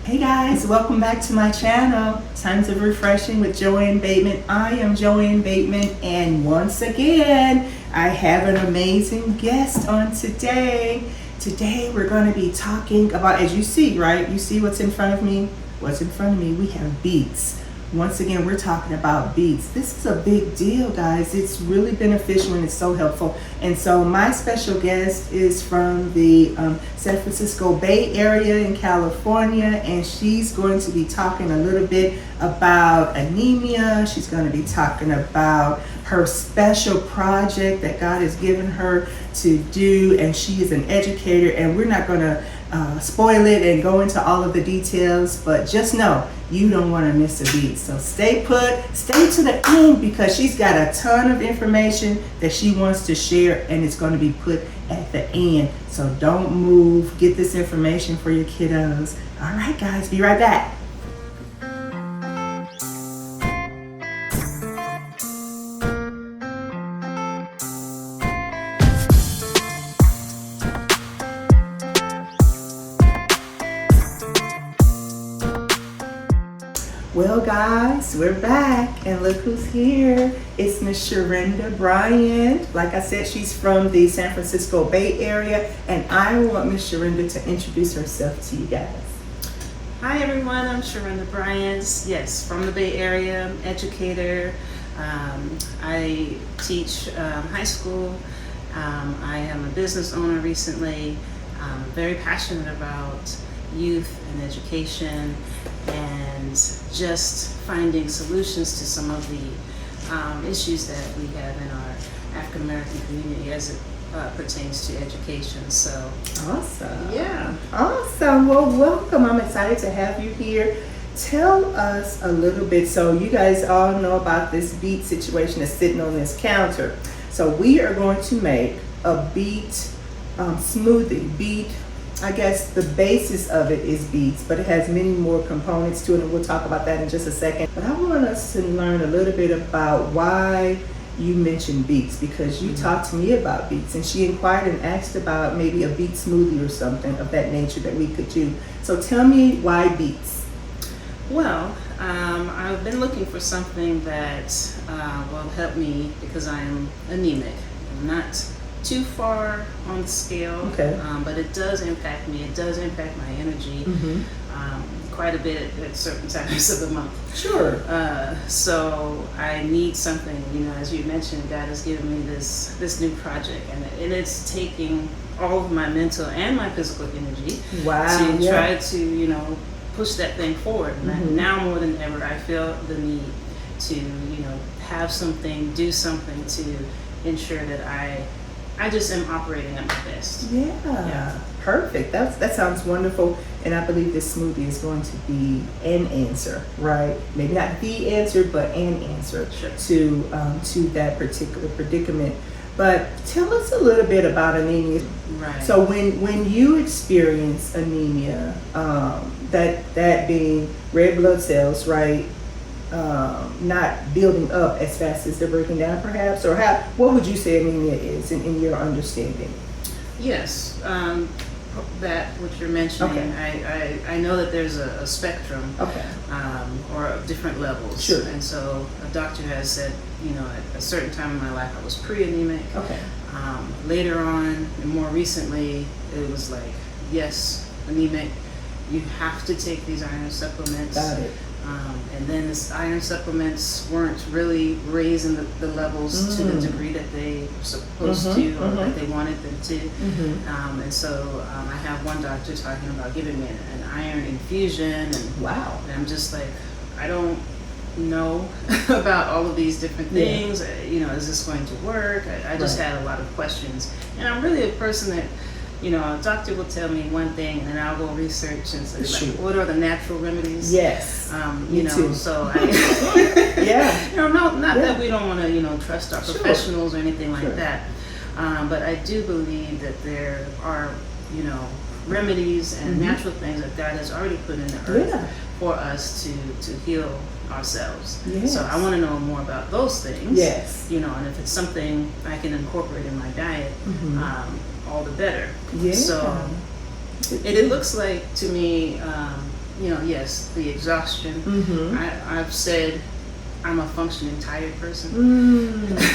Hey guys, welcome back to my channel, Times of Refreshing with Joanne Bateman. I am Joanne Bateman, and once again, I have an amazing guest on today. Today we're going to be talking about, as you see, right? You see what's in front of me? What's in front of me? We have beets. Once again, we're talking about beets. This is a big deal, guys. It's really beneficial and it's so helpful. And so my special guest is from the San Francisco Bay Area in California, and she's going to be talking a little bit about anemia. She's going to be talking about her special project that God has given her to do, and she is an educator, and we're not going to spoil it and go into all of the details, but just know you don't want to miss a beat. So stay put, stay to the end, because she's got a ton of information that she wants to share, and it's going to be put at the end. So don't move. Get this information for your kiddos. All right, guys, be right back. Well, guys, we're back, and look who's here. It's Miss Sherinda Bryant. Like I said, she's from the San Francisco Bay Area, and I want Miss Sherinda to introduce herself to you guys. Hi everyone, I'm Sherinda Bryant. Yes, from the Bay Area, educator. I teach high school. I am a business owner recently. I'm very passionate about youth and education, and just finding solutions to some of the issues that we have in our African American community as it pertains to education. So awesome. Yeah. Awesome. Well, welcome. I'm excited to have you here. Tell us a little bit. So you guys all know about this beet situation that's sitting on this counter. So we are going to make a beet smoothie. Beet, I guess the basis of it is beets, but it has many more components to it, and we'll talk about that in just a second. But I want us to learn a little bit about why you mentioned beets, because you talked to me about beets, and she inquired and asked about maybe a beet smoothie or something of that nature that we could do. So tell me, why beets? Well, I've been looking for something that will help me because I am anemic. I'm not too far on the scale, okay. But it does impact me. It does impact my energy quite a bit at certain times of the month. Sure. So I need something. As you mentioned, God has given me this new project, and it's taking all of my mental and my physical energy to try to push that thing forward. And now more than ever, I feel the need to have something, do something to ensure that I just am operating at my best. Yeah. Perfect. That sounds wonderful. And I believe this smoothie is going to be an answer, right? Maybe not the answer, but an answer to that particular predicament. But tell us a little bit about anemia. Right. So when you experience anemia, that being red blood cells, right? Not building up as fast as they're breaking down, perhaps, or what would you say anemia is in your understanding? Yes, that what you're mentioning. Okay. I know that there's a spectrum, okay, or different levels. Sure. And so a doctor has said, at a certain time in my life I was pre-anemic. Okay. Later on, and more recently, it was like, yes, anemic. You have to take these iron supplements. Got it. And then the iron supplements weren't really raising the levels to the degree that they were supposed to, or that they wanted them to. And so I have one doctor talking about giving me an iron infusion. And, wow. And I'm just like, I don't know about all of these different things. Yeah. Is this going to work? I just had a lot of questions. And I'm really a person that, a doctor will tell me one thing, and then I'll go research and say, what are the natural remedies? Yes. Too. So I, not that we don't want to, trust our professionals or anything like that. But I do believe that there are, remedies and natural things that God has already put in the earth for us to heal ourselves. Yes. So I want to know more about those things. Yes. And if it's something I can incorporate in my diet, all the better. Yeah. So it looks like to me yes, the exhaustion. Mm-hmm. I've said I'm a functioning tired person.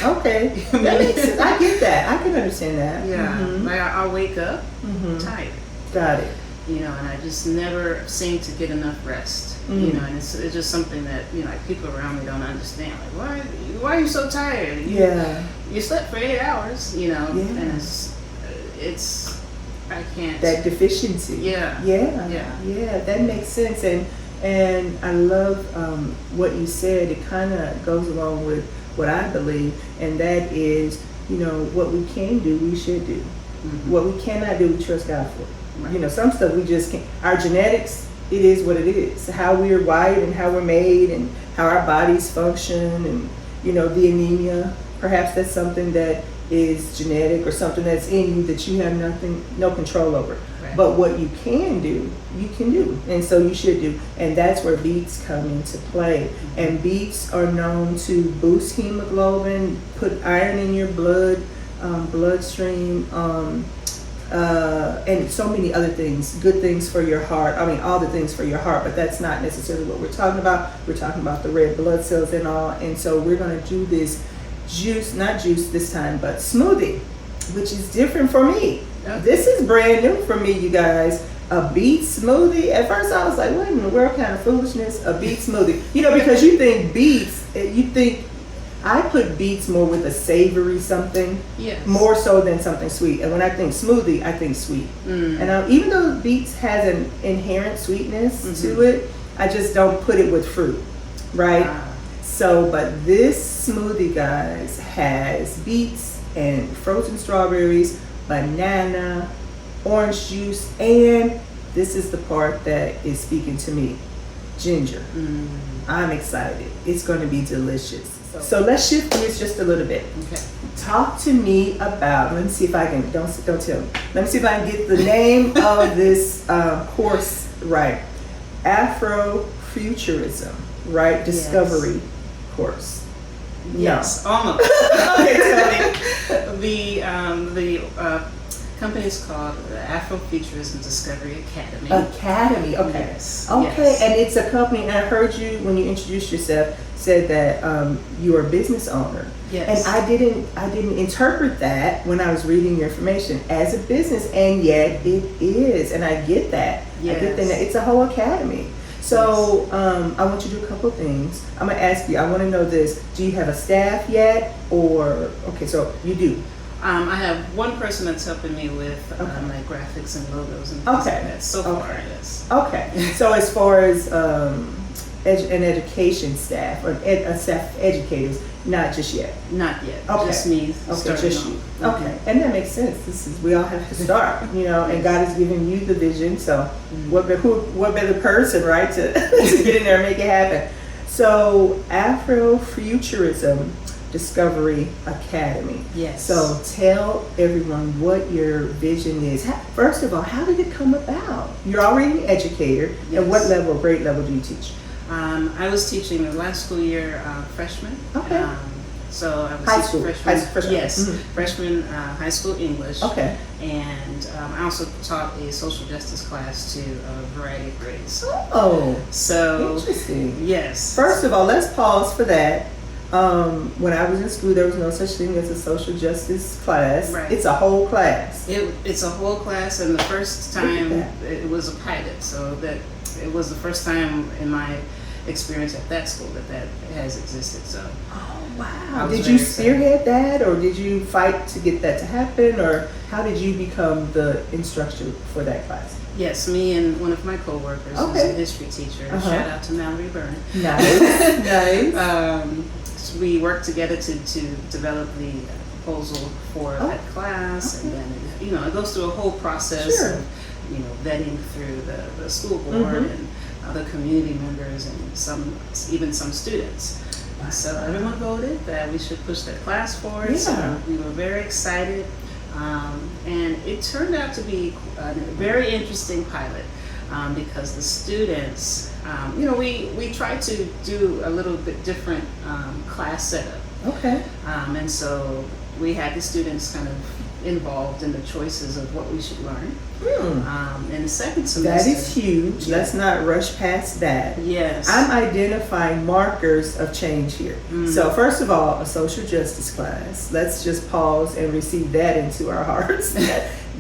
Okay, that makes sense. I get that. I can understand that. Yeah, Mm-hmm. like I'll wake up Mm-hmm. tired. Got it. And I just never seem to get enough rest. Mm. And it's just something that like people around me don't understand. Like, why are you so tired? Yeah. You slept for 8 hours. Yeah. And it's I can't. That deficiency. Yeah. Yeah, that makes sense. And I love what you said. It kind of goes along with what I believe, and that is, what we can do, we should do. Mm-hmm. What we cannot do, we trust God for. Right. Some stuff we just can't. Our genetics, it is what it is. How we're wired and how we're made and how our bodies function, and the anemia. Perhaps that's something that is genetic or something that's in you that you have no control over. Right. But what you can do, you can do, and so you should do. And that's where beets come into play. Mm-hmm. And beets are known to boost hemoglobin, put iron in your bloodstream. And so many other things, good things for your heart. I mean, all the things for your heart, but that's not necessarily what we're talking about. We're talking about the red blood cells and all. And so we're going to do this not juice this time, but smoothie, which is different for me. Okay. This is brand new for me, you guys. A beet smoothie. At first I was like, what in the world kind of foolishness? A beet smoothie. Because you think beets, I put beets more with a savory something, Yes. more so than something sweet. And when I think smoothie, I think sweet. And even though beets has an inherent sweetness to it, I just don't put it with fruit, right? So, but this smoothie, guys, has beets and frozen strawberries, banana, orange juice, and this is the part that is speaking to me, ginger. I'm excited. It's going to be delicious. So let's shift gears just a little bit. Okay. Talk to me about, let me see if I can, don't tell me. Let me see if I can get the name of this course right. Afrofuturism, right? Discovery course. Yes, No. almost. Okay, tell me. The company is called the Afrofuturism Discovery Academy. Academy, okay. Yes. Okay, yes. and it's a company, and I heard you, when you introduced yourself, said that you are a business owner. Yes. And I didn't interpret that when I was reading your information as a business, and yet it is, and I get that. Yes. I get that it's a whole academy. So I want you to do a couple of things. I'm gonna ask you, I want to know this. Do you have a staff yet, or, okay, so you do. I have one person that's helping me with like graphics and logos and things like that. So far, yes. Okay. So as far as an education staff or staff educators, not just yet. Not yet. Okay. Just me. Okay, just you. on. Okay, and that makes sense. We all have to start, and God has given you the vision. So what better person, right, to get in there and make it happen? So Afrofuturism Discovery Academy. Yes. So tell everyone what your vision is. First of all, how did it come about? You're already an educator. Yes. And what grade level do you teach? I was teaching the last school year freshman. Okay. So I was High teaching school. freshman. Yes, Mhm. freshman high school English. Okay. And I also taught a social justice class to a variety of grades. Oh, So interesting. yes. First of all, let's pause for that. When I was in school, there was no such thing as a social justice class. Right. It's a whole class. It's a whole class, and the first time it was a pilot. So that it was the first time in my experience at that school that has existed. So. Oh, wow. was Did you very spearhead that, or did you fight to get that to happen, or how did you become the instructor for that class? Yes, me and one of my coworkers, who's a history teacher. Shout out to Mallory Byrne. Nice, nice. So we worked together to develop the proposal for that class, and then it goes through a whole process of vetting through the school board and other community members and even some students. So everyone voted that we should push that class forward. So we were very excited, and it turned out to be a very interesting pilot because the students, we tried to do a little bit different class setup. Okay. And so we had the students kind of involved in the choices of what we should learn. In the second semester, That is huge. Let's not rush past that. Yes. I'm identifying markers of change here. So first of all, a social justice class. Let's just pause and receive that into our hearts.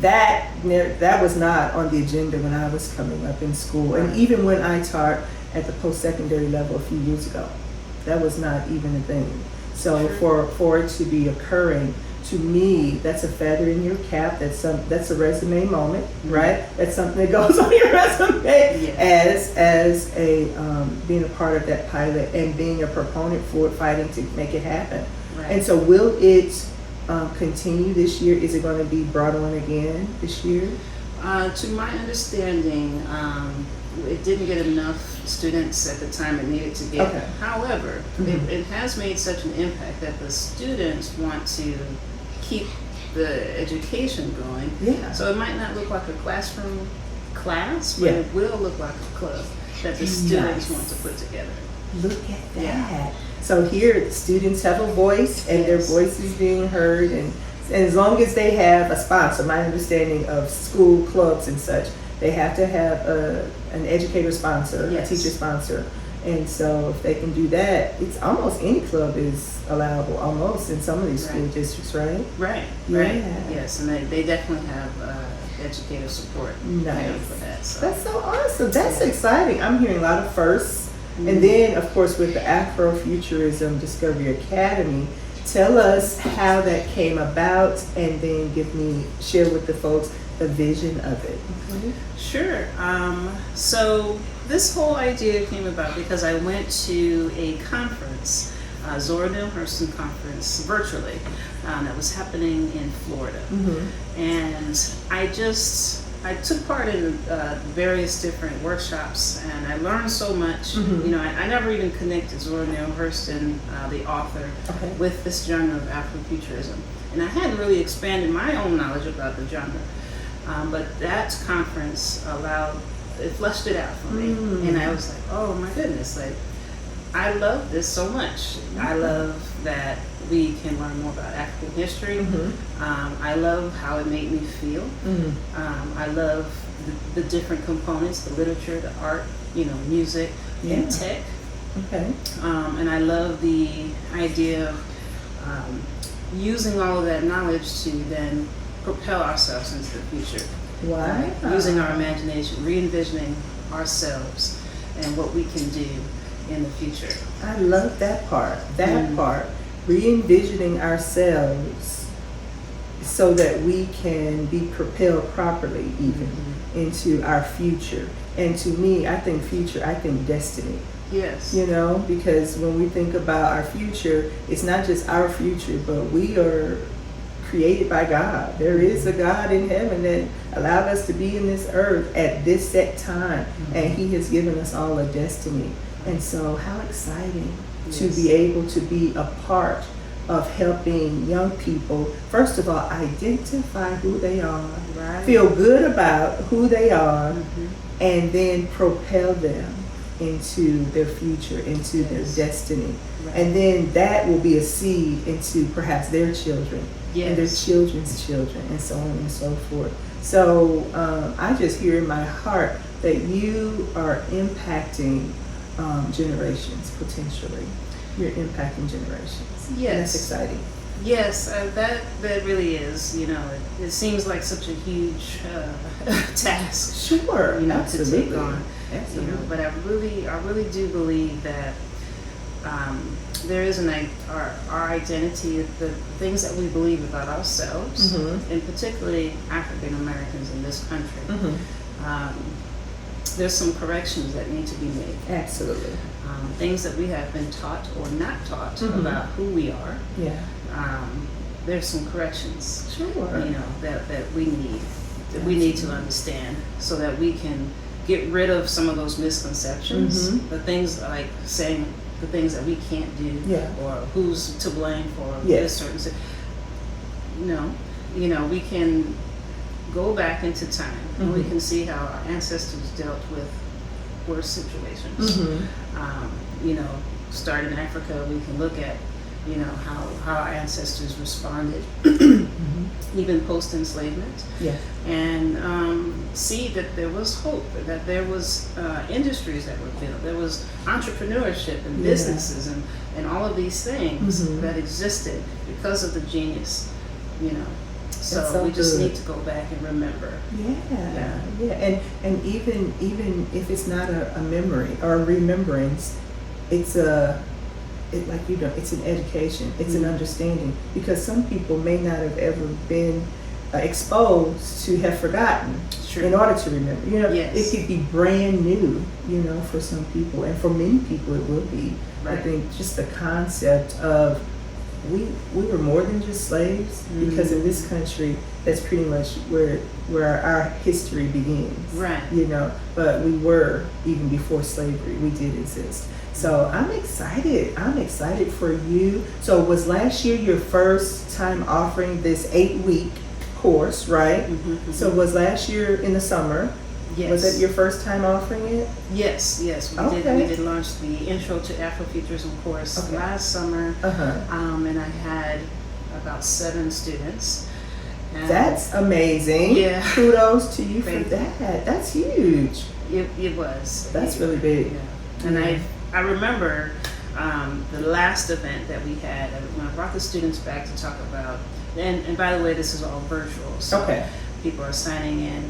That was not on the agenda when I was coming up in school, and even when I taught at the post-secondary level a few years ago, that was not even a thing. So for it to be occurring, to me, that's a feather in your cap. That's a resume moment, right? That's something that goes on your resume as a being a part of that pilot and being a proponent for it, fighting to make it happen. Right. And so, will it continue this year? Is it going to be brought on again this year? To my understanding, it didn't get enough students at the time it needed to get. Okay. However, it has made such an impact that the students want to keep the education going. Yeah. So it might not look like a classroom class, but it will look like a club that the students want to put together. Look at that. Yeah. So here, the students have a voice, and their voice is being heard, and as long as they have a sponsor, my understanding of school clubs and such, they have to have an educator sponsor, a teacher sponsor. And so if they can do that, it's almost any club is allowable, almost in some of these school districts, right? Right. Yes, and they definitely have educator support for that. So. That's so awesome. That's exciting. I'm hearing a lot of firsts. And then, of course, with the Afrofuturism Discovery Academy, tell us how that came about, and then share with the folks the vision of it. Sure. So this whole idea came about because I went to a conference, Zora Neale Hurston conference, virtually, that was happening in Florida. And I took part in various different workshops, and I learned so much. I never even connected Zora Neale Hurston, the author, with this genre of Afrofuturism. And I hadn't really expanded my own knowledge about the genre. But that conference fleshed it out for me. And I was like, oh my goodness, I love this so much. I love that we can learn more about African history. I love how it made me feel. I love the different components, the literature, the art, music, and tech. And I love the idea of using all of that knowledge to then propel ourselves into the future. Using our imagination, re-envisioning ourselves and what we can do in the future. I love that part. Part, re-envisioning ourselves so that we can be propelled properly even into our future. And to me, I think future, I think destiny. Yes. Because when we think about our future, it's not just our future, but we are created by God. There is a God in heaven that allowed us to be in this earth at this set time, and He has given us all a destiny. And so how exciting to be able to be a part of helping young people, first of all, identify who they are, feel good about who they are, and then propel them into their future, into their destiny. And then that will be a seed into perhaps their children and their children's children, and so on and so forth. So I just hear in my heart that you are impacting generations, potentially. You're impacting generations. Yes. And that's exciting. Yes, that really is. It seems like such a huge task. Sure, to take on. Absolutely. But I really do believe that there is our identity, the things that we believe about ourselves, and particularly African Americans in this country. There's some corrections that need to be made. Absolutely. Things that we have been taught or not taught about who we are. There's some corrections. That we need. That we need to understand so that we can get rid of some of those misconceptions. The things like saying the things that we can't do, or who's to blame for this certain. No, we can go back into time and we can see how our ancestors dealt with worse situations. Start in Africa, we can look at you know, how our ancestors responded, even post-enslavement, and see that there was hope, that there was industries that were built, there was entrepreneurship and businesses and all of these things that existed because of the genius, you know. So we just need to go back and remember. And even if it's not a memory or a remembrance, it's it's an education, it's an understanding, because some people may not have ever been exposed to have forgotten in order to remember. You know, it could be brand new, you know, for some people, and for many people it will be. I think just the concept of we were more than just slaves, because in this country that's pretty much where our history begins. You know, but we were, even before slavery, we did exist. So I'm excited for you. So was last year your first time offering this 8-week course, right? So was last year in the summer? Was that your first time offering it? Yes. We did launch the Intro to Afrofuturism course last summer, and I had about 7 students. That's amazing. Kudos to you for that. That's huge. It was. That's really big. And I remember the last event that we had, when I brought the students back to talk about, and by the way, this is all virtual, so people are signing in.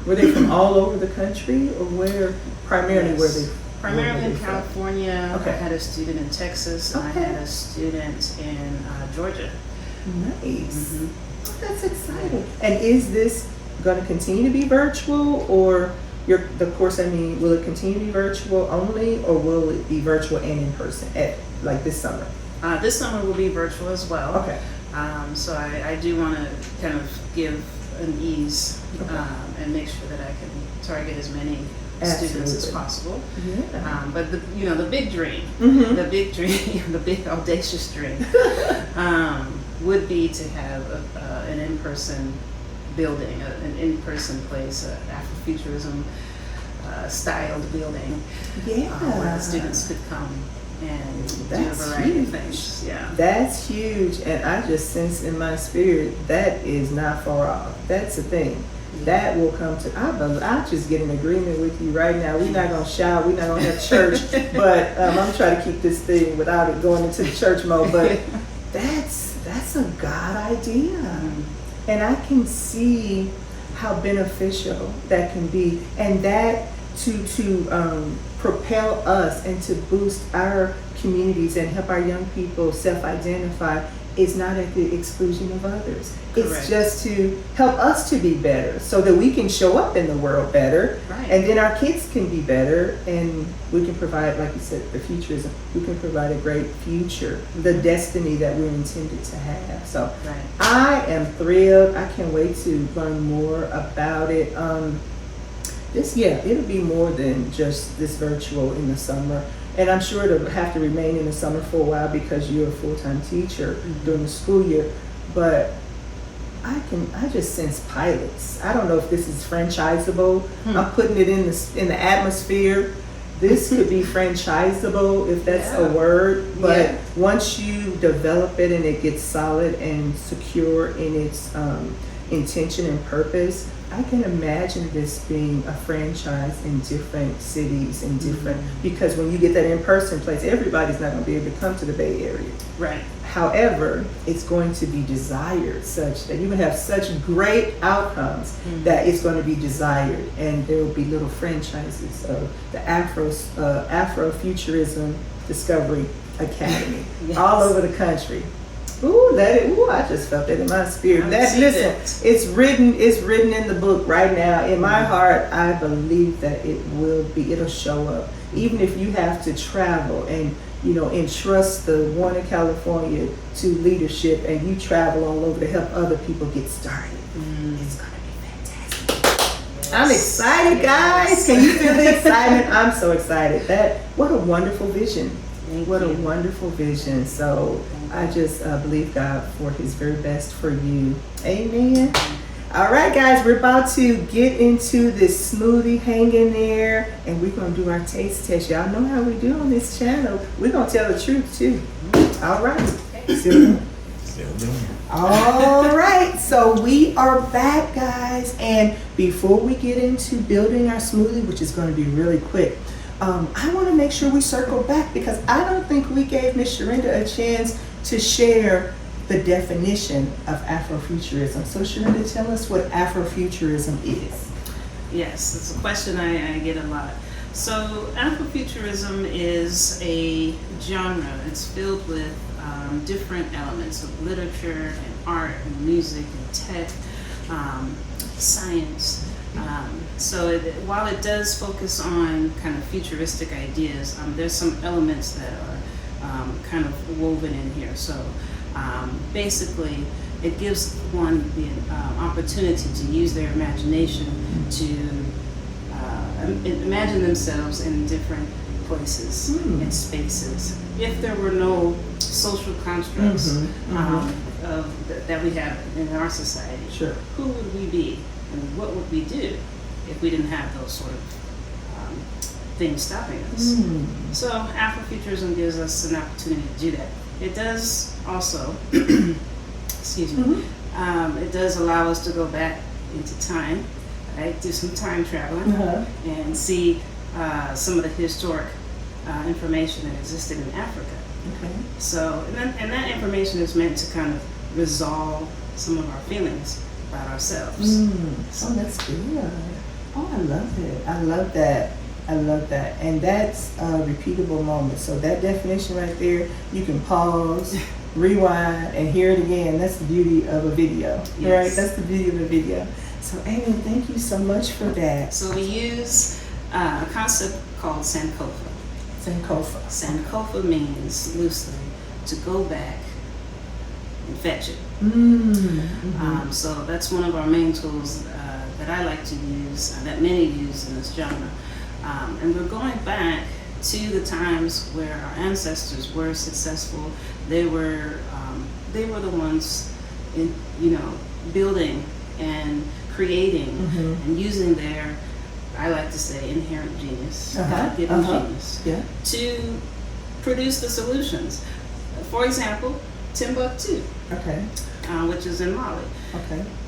Were they from all over the country, or where primarily were they? Primarily in California. I had a student in Texas, and I had a student in Georgia. Nice. That's exciting. And is this going to continue to be virtual, or the course? I mean, will it continue to be virtual only, or will it be virtual and in person like this summer? This summer will be virtual as well. So I do want to kind of give an ease and make sure that I can target as many students as possible. But the big dream, the big audacious dream would be to have an in-person building, an in-person place, Afrofuturism styled building, where the students could come and do a variety of things. That's huge, and I just sense in my spirit that is not far off. That's the thing. That will come to. I just get in agreement with you right now. We're not gonna shout. We're not gonna have church, but I'm trying to keep this thing without it going into the church mode. But that's a God idea, and I can see how beneficial that can be, and that to propel us and to boost our communities and help our young people self-identify is not at the exclusion of others. It's just to help us to be better, so that we can show up in the world better, and then our kids can be better, and we can provide, like you said, the futurism. We can provide a great future, the destiny that we're intended to have. So I am thrilled. I can't wait to learn more about it. It'll be more than just this virtual in the summer. And I'm sure it'll have to remain in the summer for a while, because you're a full-time teacher during the school year. But I just sense pilots. I don't know if this is franchisable. I'm putting it in the atmosphere. This could be franchisable, if that's a word. But once you develop it and it gets solid and secure in its intention and purpose, I can imagine this being a franchise in different cities and different, because when you get that in-person place, everybody's not going to be able to come to the Bay Area. However, it's going to be desired such that you can have such great outcomes that it's going to be desired, and there will be little franchises of the Afrofuturism Discovery Academy all over the country. I just felt that in my spirit. It's written in the book right now. In my heart, I believe that it'll show up. Even if you have to travel and, entrust the one in California to leadership, and you travel all over to help other people get started. It's gonna be fantastic. I'm excited, guys. Can you feel the excitement? I'm so excited. What a wonderful vision. What a wonderful vision. So I just believe God for his very best for you. Amen. All right, guys, we're about to get into this smoothie. Hang in there, and we're going to do our taste test. Y'all know how we do on this channel. We're going to tell the truth, too. All right. Still doing. All right, so we are back, guys. And before we get into building our smoothie, which is going to be really quick, I want to make sure we circle back because I don't think we gave Miss Sherinda a chance to share the definition of Afrofuturism. So Sherinda, tell us what Afrofuturism is. Yes, it's a question I get a lot. So Afrofuturism is a genre. It's filled with different elements of literature and art and music and tech, science. While it does focus on kind of futuristic ideas, there's some elements that are kind of woven in here. So basically, it gives one the opportunity to use their imagination to imagine themselves in different places and spaces. If there were no social constructs that we have in our society, sure, who would we be and what would we do if we didn't have those sort of things stopping us? So Afrofuturism gives us an opportunity to do that. It does also, excuse me, it does allow us to go back into time, right? Do some time traveling and see some of the historic information that existed in Africa. Okay. So, and that information is meant to kind of resolve some of our feelings about ourselves. Oh, that's good. Oh, I love it. I love that. I love that. And that's a repeatable moment. So that definition right there, you can pause, rewind, and hear it again. That's the beauty of a video, right? That's the beauty of a video. So Amy, thank you so much for that. So we use a concept called Sankofa. Sankofa. Sankofa means loosely to go back and fetch it. So that's one of our main tools that I like to use, that many use in this genre. And we're going back to the times where our ancestors were successful. They were the ones in, building and creating and using their, I like to say, inherent genius, God-given genius, to produce the solutions. For example, Timbuktu, which is in Mali.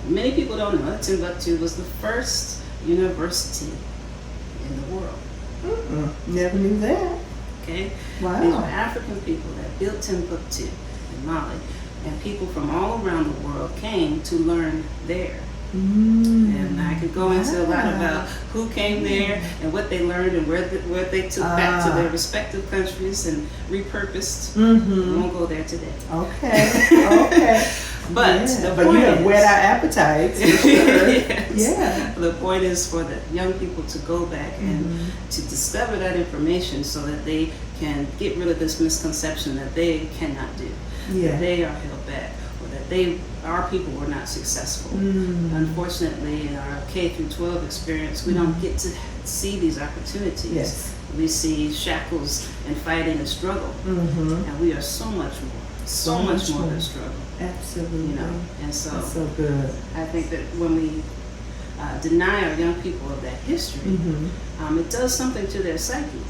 Many people don't know that Timbuktu was the first university in the world. Never knew that. Okay. Wow. These were African people that built Timbuktu in Mali, and people from all around the world came to learn there. And I could go into a lot about who came there and what they learned and where they took back to their respective countries and repurposed. We won't go there today. Okay. But you have whet our appetites. For sure. Yes. The point is for the young people to go back and to discover that information so that they can get rid of this misconception that they cannot do, that they are held back, or that our people were not successful. Unfortunately, in our K through 12 experience, we don't get to see these opportunities. We see shackles and fighting and struggle, and we are so much more than struggle. Absolutely. And so that's so good. I think that when we deny our young people of that history, it does something to their psyche,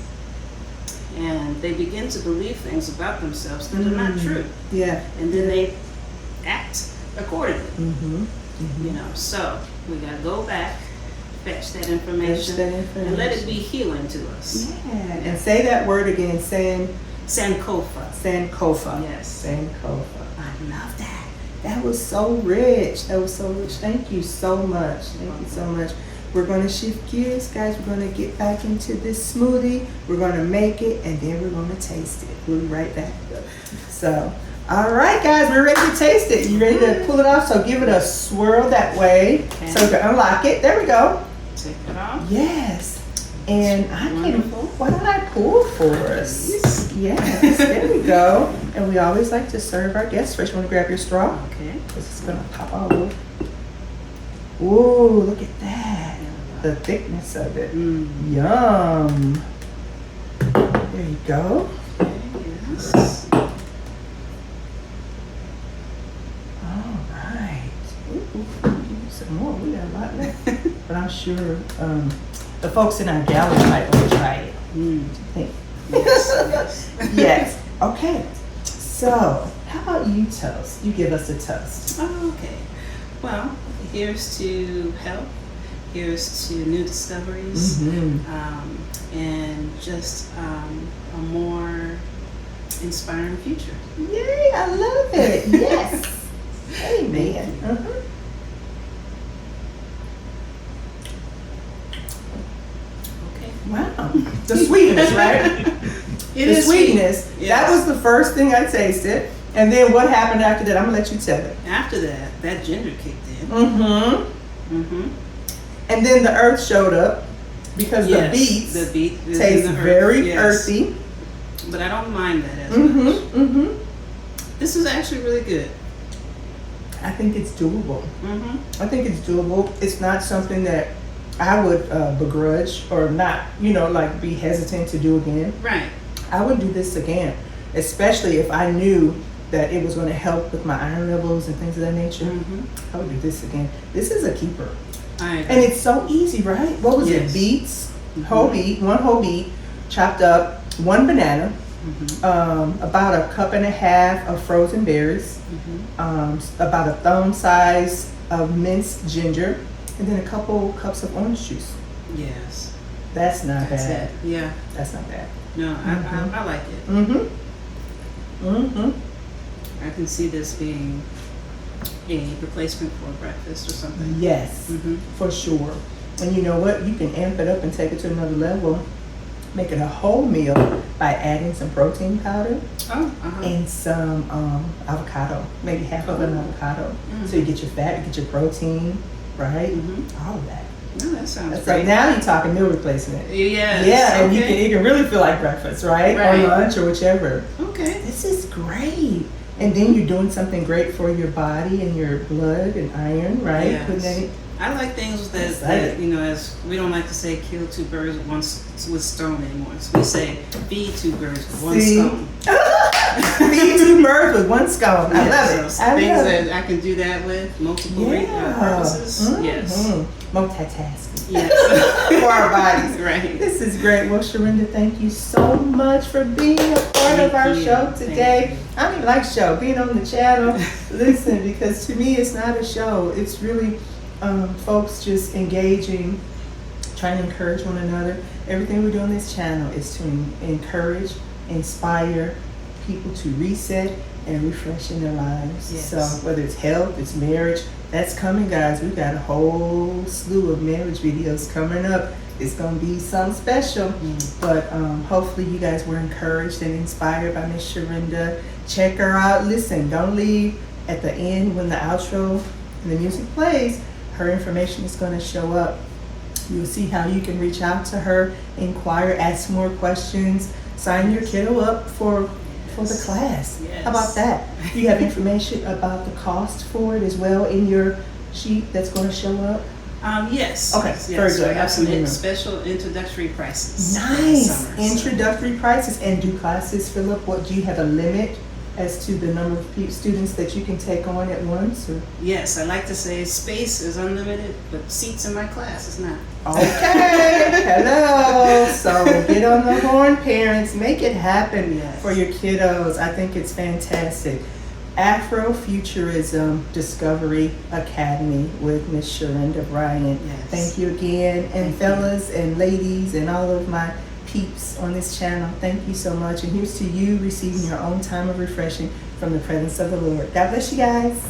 and they begin to believe things about themselves that are not true. And then they act accordingly. So we gotta go back, fetch that information, and let it be healing to us. And say that word again. Sankofa. Sankofa. Yes. Sankofa. I love that. That was so rich. Thank you so much. Thank you so much. We're going to shift gears, guys. We're going to get back into this smoothie. We're going to make it, and then we're going to taste it. We'll be right back. So, all right, guys. We're ready to taste it. You ready to pull it off? So give it a swirl that way. So we can unlock it. There we go. Take it off. Yes. And why don't I pour for us? Yes, there we go. And we always like to serve our guests first. You want to grab your straw? Okay. This is going to pop all over. Ooh, look at that. The thickness of it. Yum. There you go. Yes. All right. Ooh, some more. sure the folks in our gallery might want to try it. Think. Yes. Yes. Okay. So, how about you toast? You give us a toast. Oh, okay. Well, here's to health. Here's to new discoveries, and just a more inspiring future. Yay! I love it. Yes. Amen. Okay. Wow. The sweetness, right? It The is sweetness. sweet. That Yes. was the first thing I tasted. And then what happened after that? I'm gonna let you tell it. After that, that ginger kicked in. And then the earth showed up because Yes, the beets the beet is taste in the earth, very yes. earthy. But I don't mind that as much. This is actually really good. I think it's doable. Mm-hmm. I think it's doable. It's not something that I would begrudge or not, like be hesitant to do again. Right. I would do this again, especially if I knew that it was going to help with my iron levels and things of that nature. I would do this again. This is a keeper. And it's so easy, right? What was it? Beets, whole beet, one whole beet, chopped up, one banana, about a cup and a half of frozen berries, about a thumb size of minced ginger, and then a couple cups of orange juice. Yes. That's not That's bad. it. Yeah. That's not bad. No, I like it. I can see this being a replacement for breakfast or something. Yes, for sure. And you know what? You can amp it up and take it to another level. Make it a whole meal by adding some protein powder and some avocado, maybe half of an avocado. So you get your fat, you get your protein, right? All of that. No, that sounds That's great. like now you're talking meal replacement. Yes. Yeah, and Okay. you can really feel like breakfast, right? Right. Or lunch or whichever. Okay. This is great. And then you're doing something great for your body and your blood and iron, right? Yes. Putting that in. I like things that, Excited. as we don't like to say kill two birds with stone anymore. So we say feed two birds with one See? stone. Feed two birds with one scone. I love it. So I things love that it. I can do that with multiple Yeah. purposes. Yes. Multitasking. Yes. For our bodies. Right. This is great. Well, Sherinda, thank you so much for being a part of our show today. I don't even like show, being on the channel. Listen, because to me, it's not a show. It's really folks just engaging, trying to encourage one another. Everything we do on this channel is to encourage, inspire people to reset and refresh in their lives. Yes. So whether it's health, it's marriage, that's coming, guys. We've got a whole slew of marriage videos coming up. It's going to be something special. But hopefully you guys were encouraged and inspired by Miss Sherinda. Check her out. Listen, don't leave at the end when the outro and the music plays. Her information is going to show up. You'll see how you can reach out to her, inquire, ask more questions, sign your kiddo up for the class. Yes. How about that? You have information about the cost for it as well in your sheet that's going to show up? Yes. Okay, Yes. very good. We have some Absolutely. special introductory prices. for the Nice. summer, so- Introductory prices. And do classes fill up? What, do you have a limit as to the number of students that you can take on at once? Or? Yes, I like to say space is unlimited, but seats in my class is not. Okay, hello. So get on the horn, parents. Make it happen Yes. for your kiddos. I think it's fantastic. Afrofuturism Discovery Academy with Miss Sherinda Bryant. Yes. Thank you again. And Thank fellas and ladies and all of my peeps on this channel, thank you so much. And here's to you receiving your own time of refreshing from the presence of the Lord. God bless you guys.